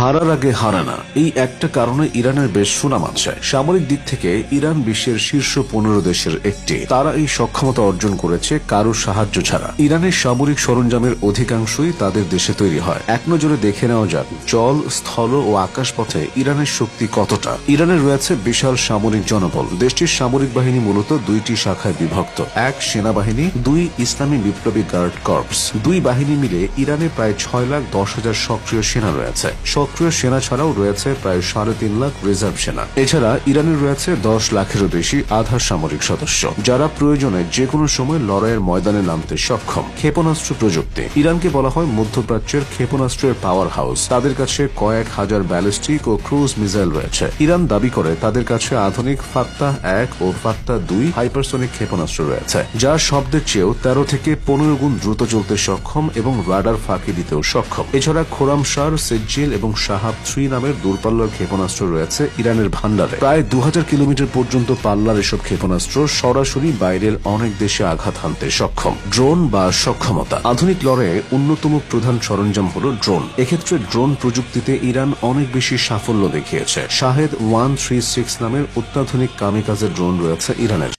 হারার আগে হারানা, এই একটা কারণে ইরানের বেশ সুনাম আছে। সামরিক দিক থেকে ইরান বিশ্বের শীর্ষ 15 দেশের একটি। তারা এই সক্ষমতা অর্জন করেছে কারো সাহায্য ছাড়া। ইরানের সামরিক সরঞ্জামের অধিকাংশই তাদের দেশে তৈরি হয়। এক নজরে দেখে নেওয়া যাক জল, স্থল ও আকাশপথে ইরানের শক্তি কতটা। ইরানের রয়েছে বিশাল সামরিক জনবল। দেশটির সামরিক বাহিনী মূলত দুইটি শাখায় বিভক্ত। এক, সেনাবাহিনী; দুই, ইসলামী বিপ্লবী গার্ড কর্পস। দুই বাহিনী মিলে ইরানে প্রায় 6,10,000 সক্রিয় সেনা রয়েছে। সক্রিয় সেনা ছাড়াও রয়েছে প্রায় 3.5 লাখ রিজার্ভ সেনা। এছাড়া ইরানের রয়েছে 10 লাখেরও বেশি আধা সামরিক সদস্য, যারা প্রয়োজনে যে কোনো সময় লড়াইয়ের ময়দানে নামতে সক্ষম। ক্ষেপণাস্ত্র প্রযুক্তি, ইরানকে বলা হয় মধ্যপ্রাচ্যের ক্ষেপণাস্ত্রের পাওয়ার হাউস। তাদের কাছে কয়েক হাজার ব্যালিস্টিক ও ক্রুজ মিসাইল রয়েছে। ইরান দাবি করে তাদের কাছে আধুনিক ফাত্তাহ 1 ও ফাত্তাহ 2 হাইপারসনিক ক্ষেপণাস্ত্র রয়েছে, যা শব্দের চেয়েও 13 থেকে 15 গুণ দ্রুত চলতে সক্ষম এবং রাডার ফাঁকি দিতেও সক্ষম। এছাড়া খোরামশার, সেজ্জিল এবং শাহাব 3 নামের দূরপাল্লার ক্ষেপণাস্ত্র রয়েছে ইরানের ভান্ডারে। প্রায় 2000 কিলোমিটার পর্যন্ত পাল্লার এসব ক্ষেপণাস্ত্র সরাসরি বাইরের অনেক দেশে আঘাত হানতে সক্ষম। ড্রোন বা সক্ষমতা, আধুনিক লড়াইয়ে অন্যতম প্রধান সরঞ্জাম হল ড্রোন। এক্ষেত্রে ড্রোন প্রযুক্তিতে ইরান অনেক বেশি সাফল্য দেখিয়েছে। শাহেদ 136 নামের অত্যাধুনিক কামিকাজে ড্রোন রয়েছে ইরানের।